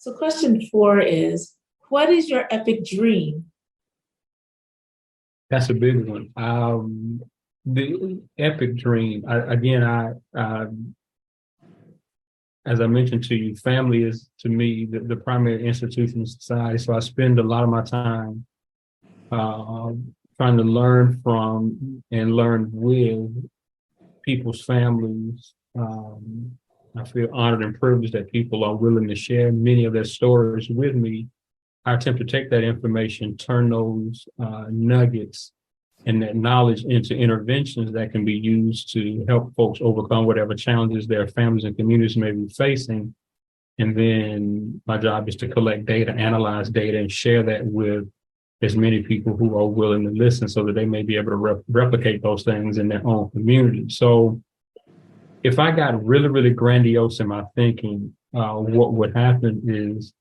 So question 4 is, what is your epic dream? That's a big one. The epic dream. As I mentioned to you, family is to me the primary institution of society. So I spend a lot of my time trying to learn from and learn with people's families. I feel honored and privileged that people are willing to share many of their stories with me. I attempt to take that information, turn those nuggets and that knowledge into interventions that can be used to help folks overcome whatever challenges their families and communities may be facing. And then my job is to collect data, analyze data, and share that with as many people who are willing to listen so that they may be able to replicate those things in their own community. So if I got really, really grandiose in my thinking, what would happen is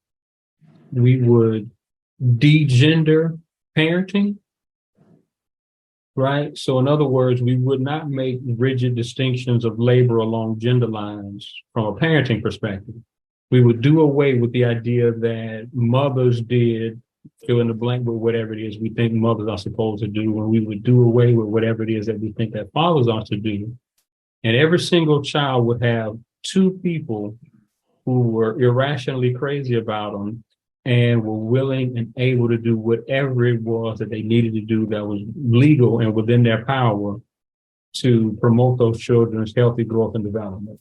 we would de-gender parenting, right? So in other words, we would not make rigid distinctions of labor along gender lines from a parenting perspective. We would do away with the idea that mothers did fill in the blank with whatever it is we think mothers are supposed to do, and we would do away with whatever it is that we think that fathers are to do. And every single child would have two people who were irrationally crazy about them and were willing and able to do whatever it was that they needed to do that was legal and within their power to promote those children's healthy growth and development.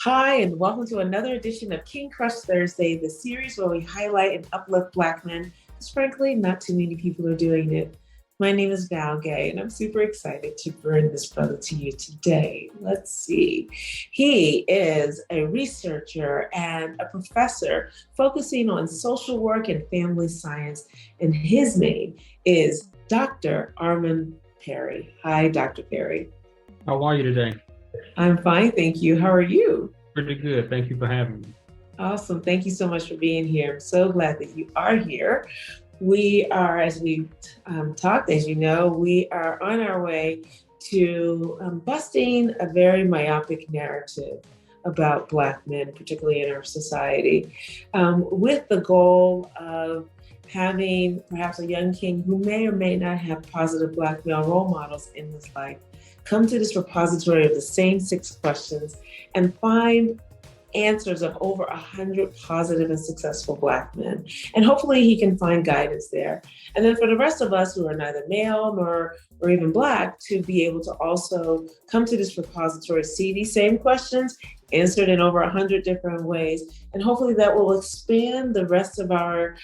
Hi, and welcome to another edition of King Crush Thursday, the series where we highlight and uplift Black men, because frankly, not too many people are doing it. My name is Val Gay, and I'm super excited to bring this brother to you today. Let's see. He is a researcher and a professor focusing on social work and family science, and his name is Dr. Armon Perry. Hi, Dr. Perry. How are you today? I'm fine, thank you. How are you? Pretty good. Thank you for having me. Awesome. Thank you so much for being here. I'm so glad that you are here. We are, as we talked, as you know, we are on our way to busting a very myopic narrative about Black men, particularly in our society, with the goal of having perhaps a young king who may or may not have positive Black male role models in his life come to this repository of the same 6 questions and find answers of over 100 positive and successful Black men. And hopefully he can find guidance there. And then for the rest of us who are neither male or even Black to be able to also come to this repository, see these same questions answered in over 100 different ways. And hopefully that will expand the rest of our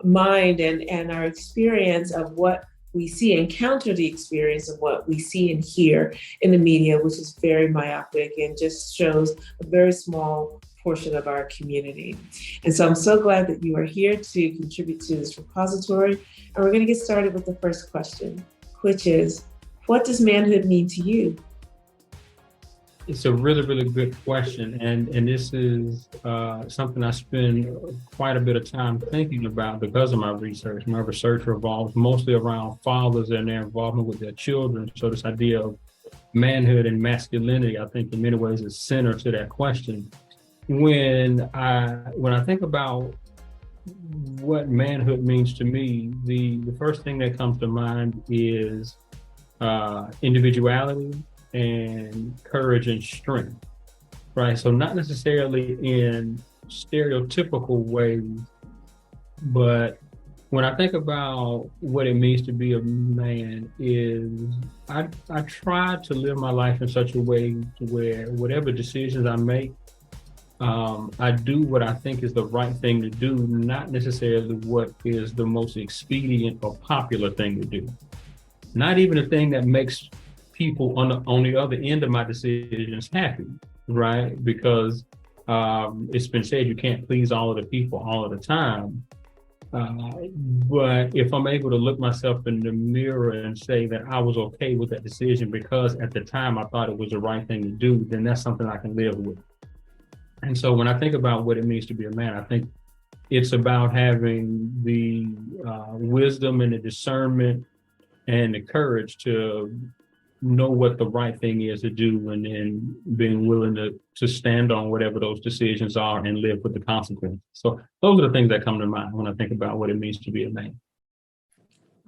mind and our experience of what we see and counter the experience of what we see and hear in the media, which is very myopic and just shows a very small portion of our community. And so I'm so glad that you are here to contribute to this repository. And we're going to get started with the first question, which is, what does manhood mean to you? It's a really, really good question. And this is something I spend quite a bit of time thinking about because of my research. My research revolves mostly around fathers and their involvement with their children. So this idea of manhood and masculinity, I think in many ways is center to that question. When I think about what manhood means to me, the first thing that comes to mind is individuality and courage and strength, right? So not necessarily in stereotypical ways, but when I think about what it means to be a man is I try to live my life in such a way to where whatever decisions I make I do what I think is the right thing to do, not necessarily what is the most expedient or popular thing to do. Not even the thing that makes people on the other end of my decisions happy, right? Because it's been said you can't please all of the people all of the time. But if I'm able to look myself in the mirror and say that I was okay with that decision because at the time I thought it was the right thing to do, then that's something I can live with. And so when I think about what it means to be a man, I think it's about having the wisdom and the discernment and the courage to know what the right thing is to do, and then being willing to stand on whatever those decisions are and live with the consequences. So those are the things that come to mind when I think about what it means to be a man.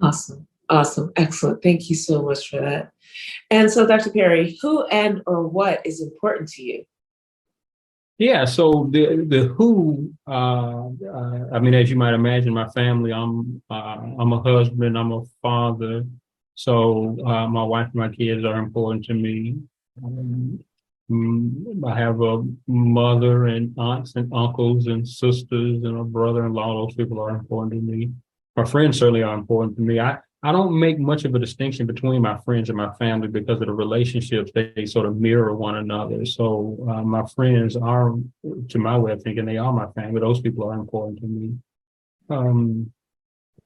Awesome. Awesome. Excellent. Thank you so much for that. And so, Dr. Perry, who and or what is important to you? Yeah, so the who, I mean, as you might imagine, my family. I'm a husband. I'm a father. So my wife and my kids are important to me. Um, I have a mother and aunts and uncles and sisters and a brother-in-law. Those people are important to me. My friends certainly are important to me. I don't make much of a distinction between my friends and my family because of the relationships. They sort of mirror one another. So my friends are, to my way of thinking, they are my family. Those people are important to me. Um,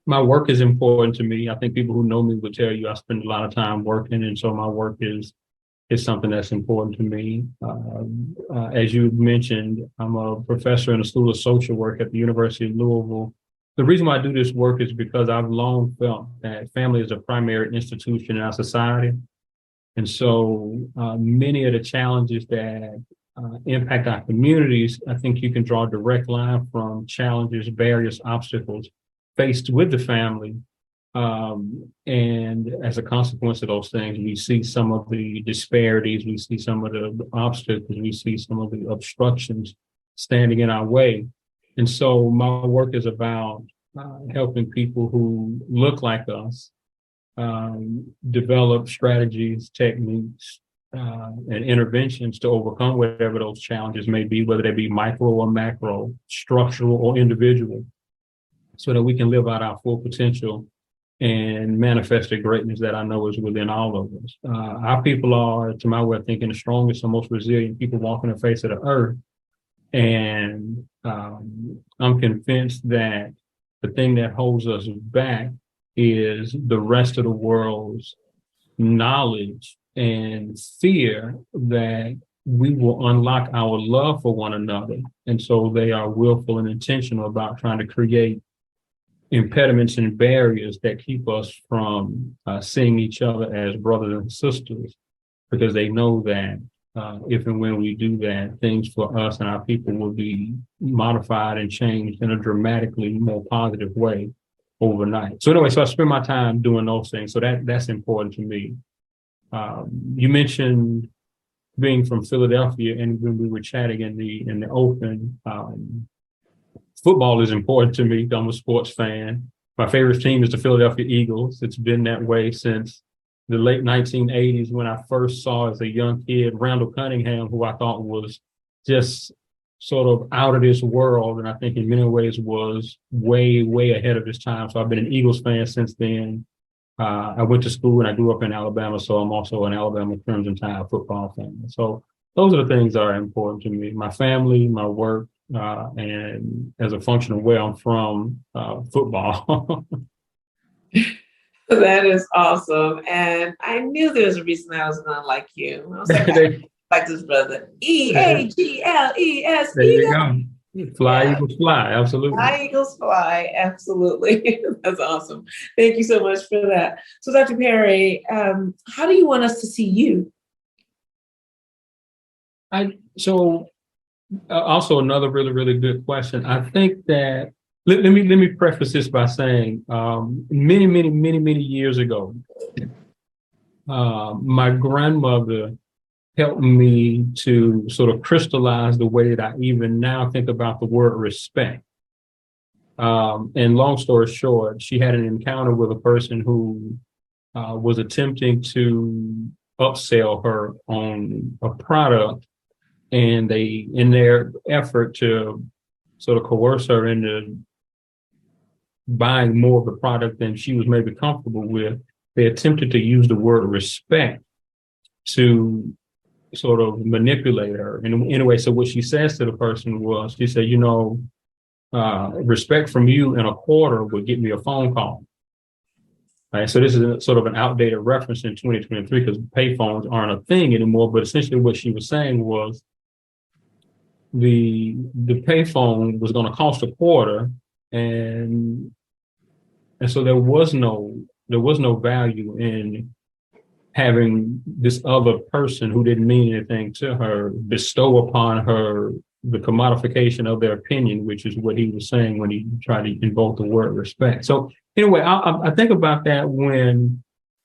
my work is important to me. I think people who know me would tell you I spend a lot of time working, and so my work is something that's important to me. As you mentioned, I'm a professor in the School of Social Work at the University of Louisville. The reason why I do this work is because I've long felt that family is a primary institution in our society. And so many of the challenges that impact our communities, I think you can draw a direct line from challenges, barriers, obstacles faced with the family. And as a consequence of those things, we see some of the disparities, we see some of the obstacles, we see some of the obstructions standing in our way. And so my work is about helping people who look like us develop strategies, techniques, and interventions to overcome whatever those challenges may be, whether they be micro or macro, structural or individual, so that we can live out our full potential and manifest the greatness that I know is within all of us. Our people are, to my way of thinking, the strongest and most resilient people walking the face of the earth. And I'm convinced that the thing that holds us back is the rest of the world's knowledge and fear that we will unlock our love for one another. And so they are willful and intentional about trying to create impediments and barriers that keep us from seeing each other as brothers and sisters, because they know that if and when we do that, things for us and our people will be modified and changed in a dramatically more positive way overnight. So anyway, so I spend my time doing those things. So that's important to me. You mentioned being from Philadelphia, and when we were chatting in the open, football is important to me. I'm a sports fan. My favorite team is the Philadelphia Eagles. It's been that way since the late 1980s, when I first saw as a young kid Randall Cunningham, who I thought was just sort of out of this world. And I think in many ways was way, way ahead of his time. So I've been an Eagles fan since then. I went to school and I grew up in Alabama, so I'm also an Alabama Crimson Tide football fan. So those are the things that are important to me: my family, my work, and as a function of where I'm from, football. That is awesome. And I knew there was a reason I was going to like you. I was like, I like this brother. Eagles. There you go. Fly, Yeah. Eagles, fly. Absolutely. Fly, Eagles, fly. Absolutely. That's awesome. Thank you so much for that. So, Dr. Perry, how do you want us to see you? Also another really, really good question. I think that let me preface this by saying many years ago, my grandmother helped me to sort of crystallize the way that I even now think about the word respect. And long story short, she had an encounter with a person who was attempting to upsell her on a product and they, in their effort to sort of coerce her into buying more of the product than she was maybe comfortable with, they attempted to use the word respect to sort of manipulate her. And anyway, so what she says to the person was, she said, respect from you in a quarter would get me a phone call. Right? So this is sort of an outdated reference in 2023 because payphones aren't a thing anymore. But essentially what she was saying was the payphone was going to cost a quarter, and so there was no value in having this other person who didn't mean anything to her bestow upon her the commodification of their opinion, which is what he was saying when he tried to invoke the word respect. So anyway, I think about that when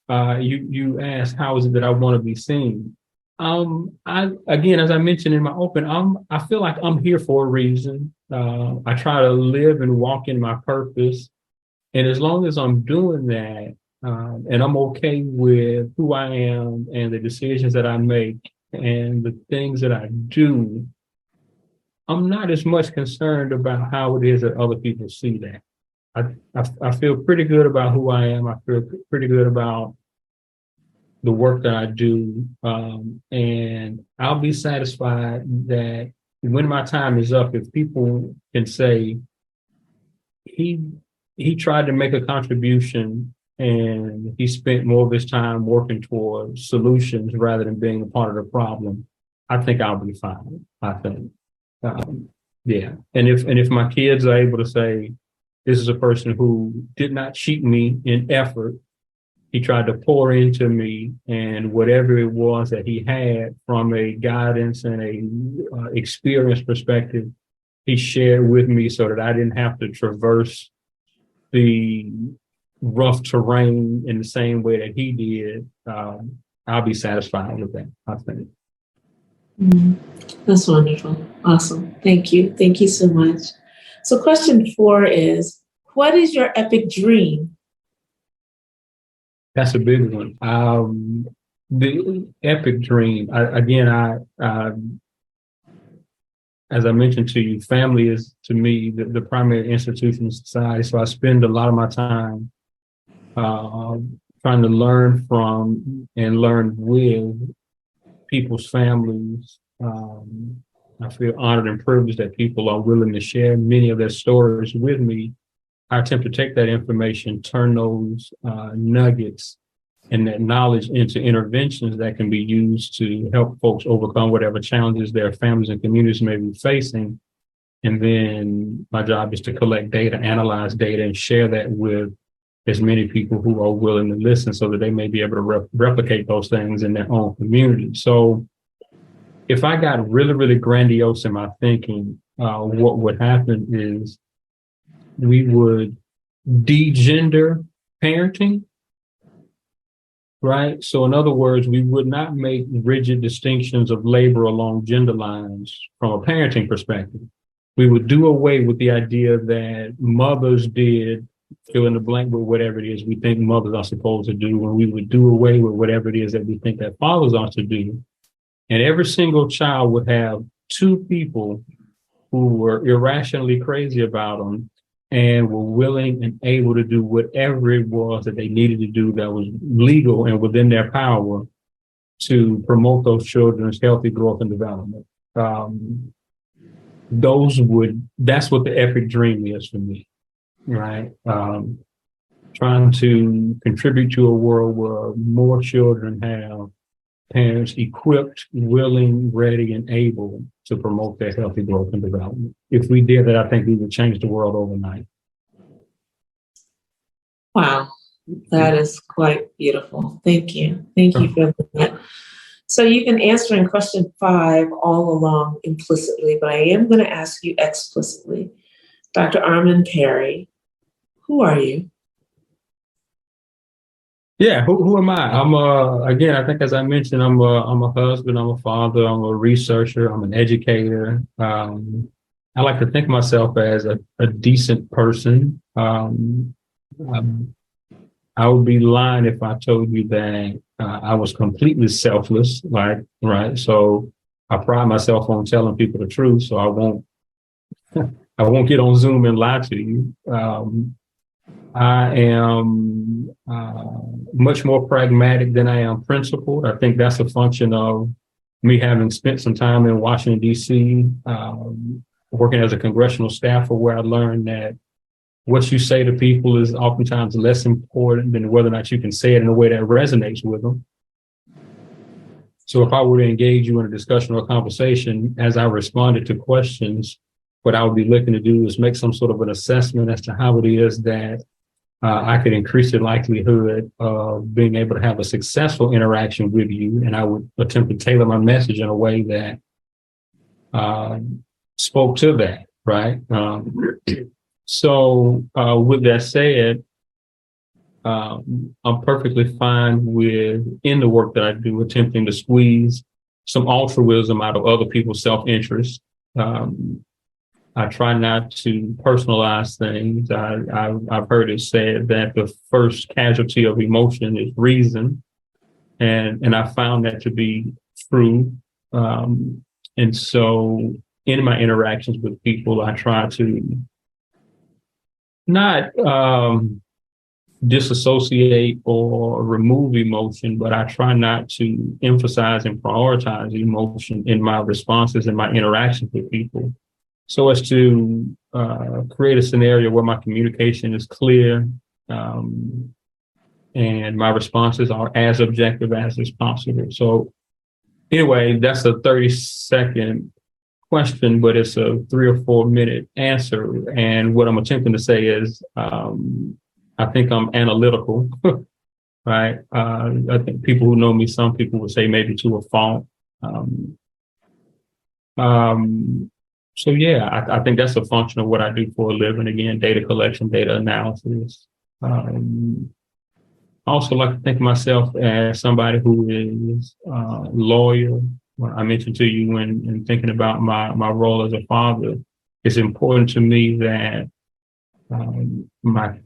you asked how is it that I want to be seen. Again, as I mentioned in my open, I feel like I'm here for a reason. I try to live and walk in my purpose, and as long as I'm doing that, and I'm okay with who I am and the decisions that I make and the things that I do, I'm not as much concerned about how it is that other people see that. I feel pretty good about who I am. I feel pretty good about the work that I do. And I'll be satisfied that when my time is up, if people can say, he tried to make a contribution and he spent more of his time working towards solutions rather than being a part of the problem, I think I'll be fine. I think. Yeah. And if my kids are able to say, this is a person who did not cheat me in effort, he tried to pour into me, and whatever it was that he had from a guidance and a experience perspective, he shared with me so that I didn't have to traverse the rough terrain in the same way that he did. I'll be satisfied with that, I think. Mm, that's wonderful. Awesome. Thank you. Thank you so much. So question 4 is, what is your epic dream? That's a big one. The epic dream, as I mentioned to you, family is to me the primary institution in society. So I spend a lot of my time trying to learn from and learn with people's families. I feel honored and privileged that people are willing to share many of their stories with me. I attempt to take that information, turn those nuggets and that knowledge into interventions that can be used to help folks overcome whatever challenges their families and communities may be facing. And then my job is to collect data, analyze data, and share that with as many people who are willing to listen so that they may be able to replicate those things in their own community. So if I got really, really grandiose in my thinking, what would happen is we would de-gender parenting, right? So in other words, we would not make rigid distinctions of labor along gender lines from a parenting perspective. We would do away with the idea that mothers did fill in the blank with whatever it is we think mothers are supposed to do, and we would do away with whatever it is that we think that fathers are to do. And every single child would have 2 people who were irrationally crazy about them and were willing and able to do whatever it was that they needed to do that was legal and within their power to promote those children's healthy growth and development. That's what the epic dream is for me, right? Trying to contribute to a world where more children have parents equipped, willing, ready, and able to promote their healthy growth and development. If we did that, I think we would change the world overnight. Wow, that is quite beautiful. Thank you. Thank you for that. So you've been answering question 5 all along implicitly, but I am going to ask you explicitly. Dr. Armon Perry, who are you? Yeah, who am I? Again, I think as I mentioned, I'm a husband, I'm a father, I'm a researcher, I'm an educator. I like to think of myself as a decent person. I would be lying if I told you that I was completely selfless, right? So I pride myself on telling people the truth, so I won't I won't get on Zoom and lie to you. I am much more pragmatic than I am principled. I think that's a function of me having spent some time in Washington, D.C., working as a congressional staffer, where I learned that what you say to people is oftentimes less important than whether or not you can say it in a way that resonates with them. So if I were to engage you in a discussion or a conversation, as I responded to questions, what I would be looking to do is make some sort of an assessment as to how it is that I could increase the likelihood of being able to have a successful interaction with you. And I would attempt to tailor my message in a way that spoke to that, right? So with that said, I'm perfectly fine with, in the work that I do, attempting to squeeze some altruism out of other people's self-interest. I try not to personalize things. I've heard it said that the first casualty of emotion is reason, and I found that to be true. And so, in my interactions with people, I try to not disassociate or remove emotion, but I try not to emphasize and prioritize emotion in my responses and my interactions with people, so as to create a scenario where my communication is clear, and my responses are as objective as is possible. So anyway, that's a 30-second question, but it's a 3 or 4 minute answer. And what I'm attempting to say is, I think I'm analytical, right? I think people who know me, some people would say maybe to a fault. So yeah, I think that's a function of what I do for a living. Again, data collection, data analysis. Also like to think of myself as somebody who is loyal. Well, I mentioned to you in thinking about my role as a father, it's important to me that my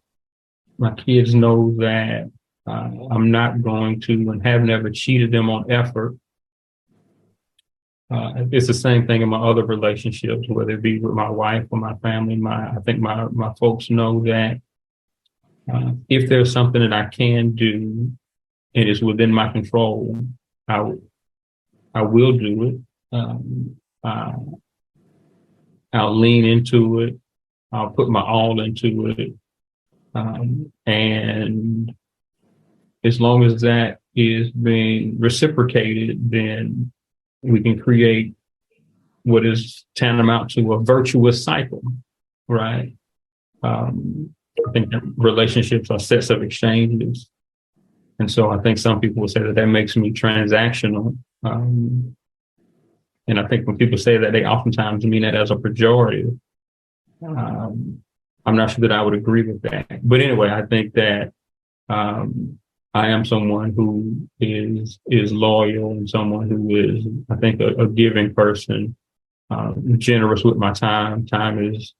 kids know that I'm not going to and have never cheated them on effort. It's the same thing in my other relationships, whether it be with my wife or my family. I think my folks know that if there's something that I can do and is within my control, I will do it. I'll lean into it. I'll put my all into it. And as long as that is being reciprocated, then we can create what is tantamount to a virtuous cycle, right? I think that relationships are sets of exchanges. And so I think some people will say that makes me transactional. And I think when people say that, they oftentimes mean that as a pejorative. I'm not sure that I would agree with that. But anyway, I think that I am someone who is loyal and someone who is, I think, a giving person, generous with my time. Time is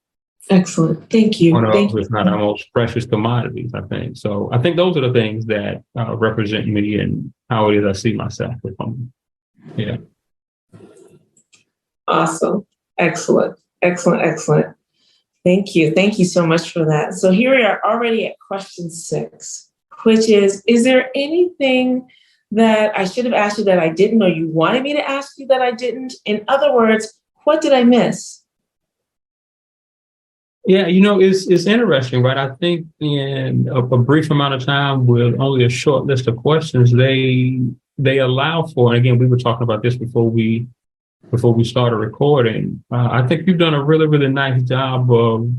excellent. Thank you. one of, if not our most precious commodities, I think. So I think those are the things that represent me and how it is I see myself with them. Yeah. Awesome. Excellent. Excellent. Excellent. Thank you. Thank you so much for that. So here we are already at question 6, which is there anything that I should have asked you that I didn't, or you wanted me to ask you that I didn't? In other words, what did I miss? Yeah, it's interesting, right? I think in a brief amount of time with only a short list of questions, they allow for, and again, we were talking about this before we started recording. I think you've done a really, really nice job of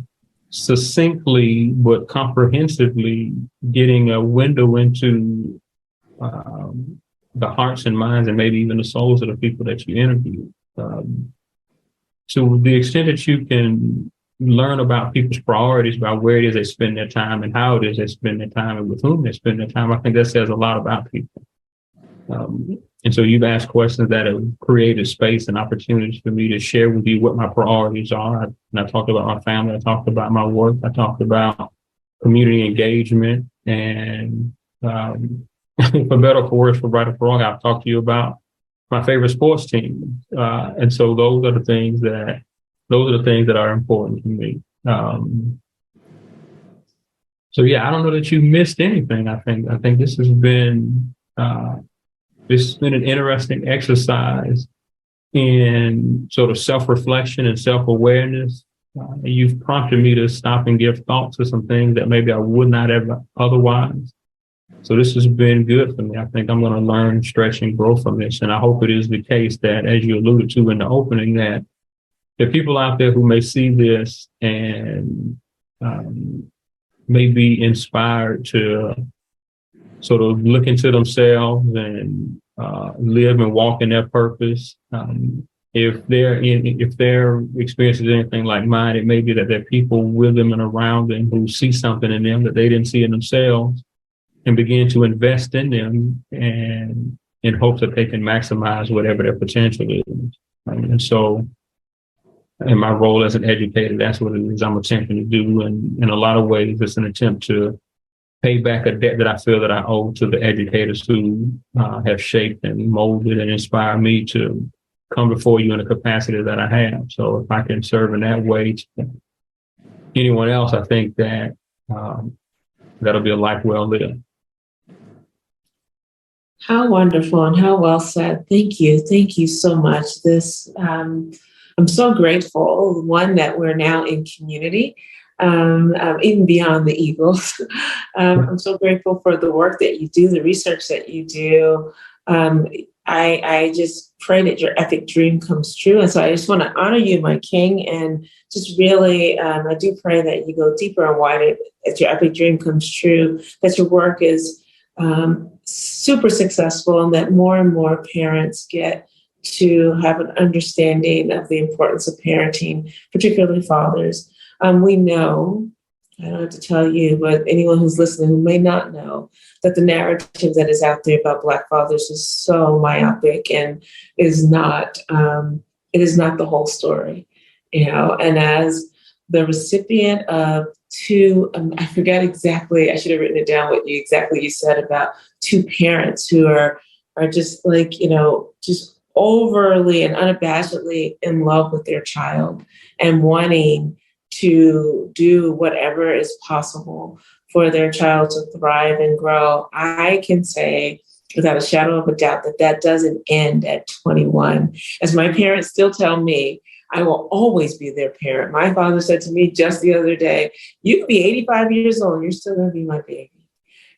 succinctly but comprehensively getting a window into the hearts and minds and maybe even the souls of the people that you interview. To the extent that you can learn about people's priorities, about where it is they spend their time and how it is they spend their time and with whom they spend their time, I think that says a lot about people. And so you've asked questions that have created space and opportunities for me to share with you what my priorities are. And I talked about my family. I talked about my work. I talked about community engagement. And for better or for worse, for right or for wrong, I've talked to you about my favorite sports team. And so those are the things that are important to me. So yeah, I don't know that you missed anything. I think this has been an interesting exercise in sort of self-reflection and self-awareness. You've prompted me to stop and give thought to some things that maybe I would not have otherwise. So this has been good for me. I think I'm going to learn, stretch, and grow from this. And I hope it is the case that, as you alluded to in the opening, that there are people out there who may see this and may be inspired to sort of look into themselves and live and walk in their purpose. If their experience is anything like mine, it may be that there are people with them and around them who see something in them that they didn't see in themselves and begin to invest in them and in hopes that they can maximize whatever their potential is. And so in my role as an educator, that's what it is I'm attempting to do. And in a lot of ways, it's an attempt to pay back a debt that I feel that I owe to the educators who have shaped and molded and inspired me to come before you in the capacity that I have. So if I can serve in that way to anyone else, I think that that'll be a life well lived. How wonderful and how well said. Thank you. Thank you so much. I'm so grateful, one, that we're now in community, even beyond the Eagles. I'm so grateful for the work that you do, the research that you do. I just pray that your epic dream comes true. And so I just want to honor you, my king, and just really, I do pray that you go deeper and wider, that your epic dream comes true, that your work is super successful, and that more and more parents get to have an understanding of the importance of parenting, particularly fathers. We know, I don't have to tell you, but anyone who's listening who may not know, that the narrative that is out there about Black fathers is so myopic and is not, it is not the whole story, you know. And as the recipient of two, I forget exactly, I should have written it down what you said about two parents who are just like, you know, just overly and unabashedly in love with their child and wanting to do whatever is possible for their child to thrive and grow. I can say without a shadow of a doubt that that doesn't end at 21. As my parents still tell me, I will always be their parent. My father said to me just the other day, you can be 85 years old, you're still going to be my baby.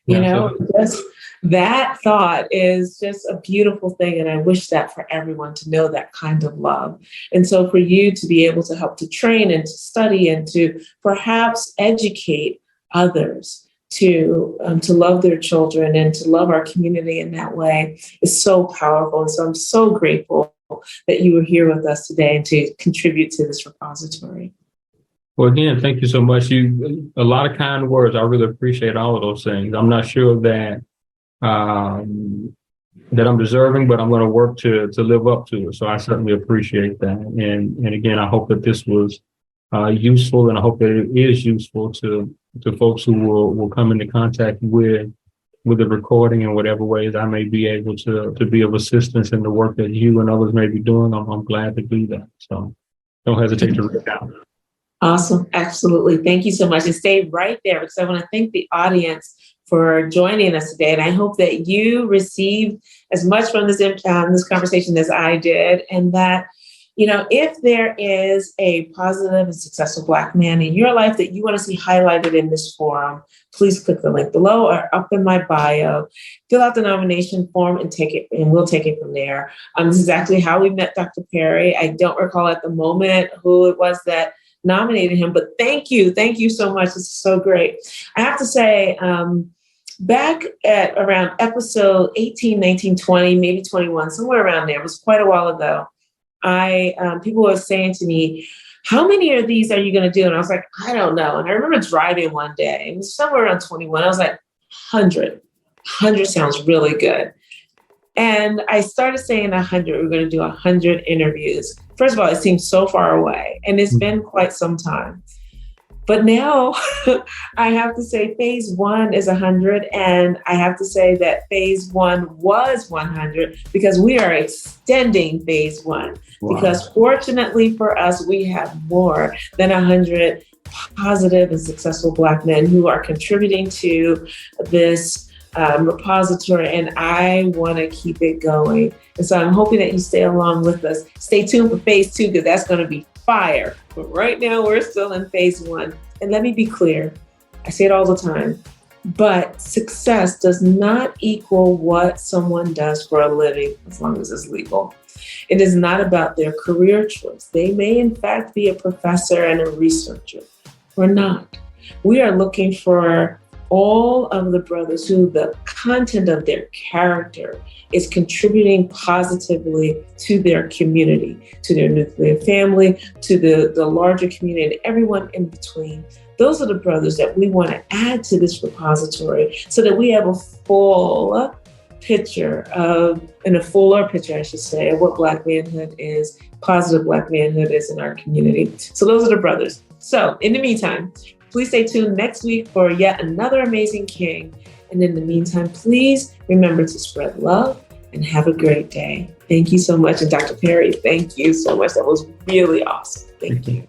You know, just that thought is just a beautiful thing. And I wish that for everyone to know that kind of love. And so for you to be able to help to train and to study and to perhaps educate others to love their children and to love our community in that way is so powerful. And so I'm so grateful that you were here with us today and to contribute to this repository. Well, again, thank you so much. A lot of kind words. I really appreciate all of those things. I'm not sure that I'm deserving, but I'm going to work to live up to it. So I certainly appreciate that. And again, I hope that this was useful, and I hope that it is useful to folks who will come into contact with the recording in whatever ways I may be able to be of assistance in the work that you and others may be doing. I'm glad to do that. So don't hesitate to reach out. Awesome. Absolutely. Thank you so much. And stay right there, because I want to thank the audience for joining us today. And I hope that you received as much from this conversation as I did, and that, you know, if there is a positive and successful Black man in your life that you want to see highlighted in this forum, please click the link below or up in my bio, fill out the nomination form and we'll take it from there. This is actually how we met Dr. Perry. I don't recall at the moment who it was that nominated him, but thank you. Thank you so much. This is so great. I have to say, back at around episode 18, 19, 20, maybe 21, somewhere around there, it was quite a while ago. People were saying to me, how many of these are you going to do? And I was like, I don't know. And I remember driving one day, it was somewhere around 21. I was like, 100 sounds really good. And I started saying 100, we're going to do 100 interviews. First of all, it seems so far away, and it's been quite some time. But now I have to say phase one is 100. And I have to say that phase one was 100 because we are extending phase one. Wow. Because fortunately for us, we have more than 100 positive and successful Black men who are contributing to this repository. And I want to keep it going. And so I'm hoping that you stay along with us. Stay tuned for phase two, because that's going to be fire. But right now we're still in phase one. And let me be clear, I say it all the time, but success does not equal what someone does for a living, as long as it's legal. It is not about their career choice. They may in fact be a professor and a researcher. We're not. We are looking for all of the brothers who the content of their character is contributing positively to their community, to their nuclear family, to the larger community, and everyone in between. Those are the brothers that we want to add to this repository so that we have a full picture of, and a fuller picture, I should say, of what Black manhood is, positive Black manhood is in our community. So those are the brothers. So in the meantime, please stay tuned next week for yet another amazing king. And in the meantime, please remember to spread love and have a great day. Thank you so much. And Dr. Perry, thank you so much. That was really awesome. Thank you.